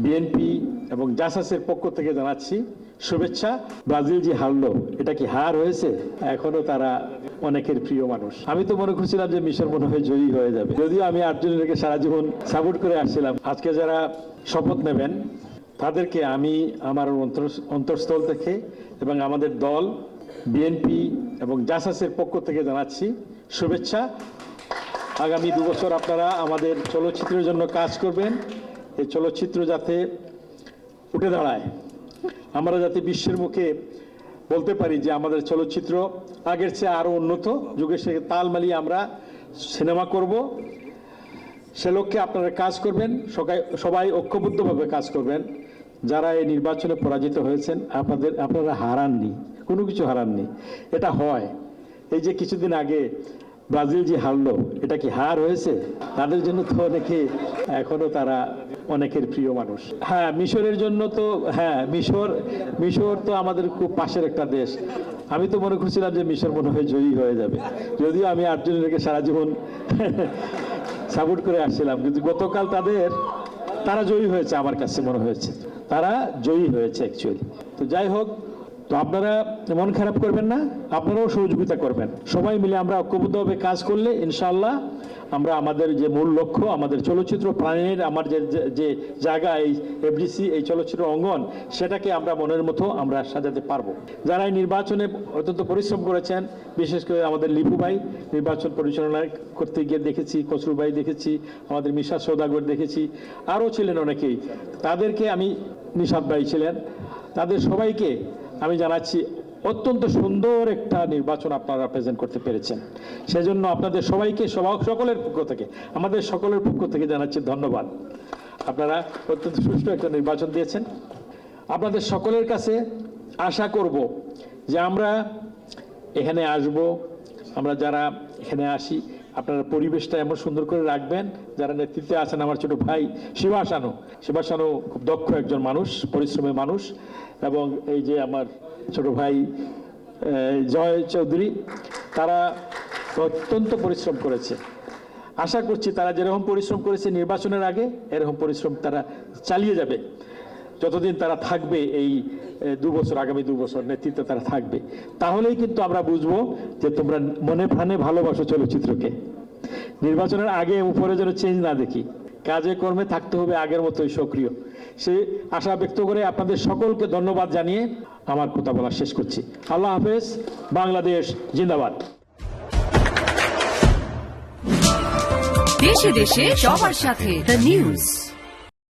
BNP এবং জাসাসের পক্ষ থেকে জানাচ্ছি শুভেচ্ছা। ব্রাজিল যে হারলো, এটা কি হার হয়েছে? এখনো তারা অনেকের প্রিয় মানুষ। আমি তো মনে করছিলাম যে মিশর মনে হয় জয়ী হয়ে যাবে, যদিও আমি আর্জেন্টিনাকে সারা জীবন সাপোর্ট করে আসছিলাম। আজকে যারা শপথ নেবেন তাদেরকে আমি আমার অন্তরস্থল থেকে এবং আমাদের দল বিএনপি এবং জাসাসের পক্ষ থেকে জানাচ্ছি শুভেচ্ছা। আগামী 2 বছর আপনারা আমাদের চলচ্চিত্রের জন্য কাজ করবেন। এই চলচ্চিত্র যাতে উঠে দাঁড়ায়, আমরা যাতে বিশ্বের মুখে বলতে পারি যে আমাদের চলচ্চিত্র আগের চেয়ে আরও উন্নত, যুগের সাথে তাল মিলিয়ে আমরা সিনেমা করব। সে লক্ষ্যে আপনারা কাজ করবেন, সবাই ঐক্যবদ্ধভাবে কাজ করবেন। যারা এই নির্বাচনে পরাজিত হয়েছেন আপনারা হারাননি, কোনো কিছু হারাননি। এটা হয়, এই যে কিছুদিন আগে ব্রাজিল যে হারলো, এটা কি হার হয়েছে? তাদের জন্য তো এখনো তারা অনেকের প্রিয় মানুষ। হ্যাঁ, মিশরের জন্য তো মিশর তো আমাদের খুব পাশের একটা দেশ। আমি তো মনে করছিলাম যে মিশর মনে হয় জয়ী হয়ে যাবে, যদিও আমি আর্জেন্টিনাকে সারা জীবন সাপোর্ট করে আসছিলাম। কিন্তু গতকাল তারা জয়ী হয়েছে, আমার কাছে মনে হয়েছে তারা জয়ী হয়েছে অ্যাকচুয়ালি। তো যাই হোক, তো আপনারা মন খারাপ করবেন না, আপনারাও সহযোগিতা করবেন। সবাই মিলে আমরা ঐক্যবদ্ধভাবে কাজ করলে ইনশাআল্লাহ আমরা আমাদের যে মূল লক্ষ্য, আমাদের চলচ্চিত্র প্রাণীর আমার যে জায়গা, এই এফডিসি, এই চলচ্চিত্র অঙ্গন, সেটাকে আমরা মনের মতো আমরা সাজাতে পারবো। যারা এই নির্বাচনে অত্যন্ত পরিশ্রম করেছেন, বিশেষ করে আমাদের লিপু ভাই নির্বাচন পরিচালনা করতে গিয়ে দেখেছি, খসরু ভাই দেখেছি, আমাদের মিশাদ সওদাগর দেখেছি, আরও ছিলেন অনেকেই। তাদেরকে আমি, নিশাদ ভাই ছিলেন, তাদের সবাইকে আমি জানাচ্ছি অত্যন্ত সুন্দর একটা নির্বাচন আপনারা প্রেজেন্ট করতে পেরেছেন। সেজন্য আপনাদের সবাইকে সকলের পক্ষ থেকে, আমাদের সকলের পক্ষ থেকে জানাচ্ছি ধন্যবাদ। আপনারা অত্যন্ত সুষ্ঠু একটা নির্বাচন দিয়েছেন। আপনাদের সকলের কাছে আশা করব যে আমরা এখানে আসব, আমরা যারা এখানে আসি, আপনারা পরিবেশটা এমন সুন্দর করে রাখবেন। যারা নেতৃত্বে আছেন, আমার ছোট ভাই শিবাসানু খুব দক্ষ একজন মানুষ, পরিশ্রমী মানুষ, এবং এই যে আমার ছোট ভাই জয় চৌধুরী, তারা অত্যন্ত পরিশ্রম করেছে। আশা করছি তারা যেরকম পরিশ্রম করেছে নির্বাচনের আগে, এরকম পরিশ্রম তারা চালিয়ে যাবে যতদিন তারা থাকবে। এই 2 বছর, আগামী 2 বছর নেতৃত্বে তারা থাকবে। তাহলেই কিন্তু আমরা বুঝবো যে তোমরা মনে প্রাণে ভালোবাসো চলচ্চিত্রকে। নির্বাচনের আগে উপরে যেন চেঞ্জ না দেখি, কাজে কর্মে থাকতে হবে আগের মতোই সক্রিয়। সেই আশা ব্যক্ত করে আপনাদের সকলকে ধন্যবাদ জানিয়ে আমার কথা বলা শেষ করছি। আল্লাহ হাফেজ। বাংলাদেশ জিন্দাবাদ। দেশে দেশে সবার সাথে দ্য নিউজ।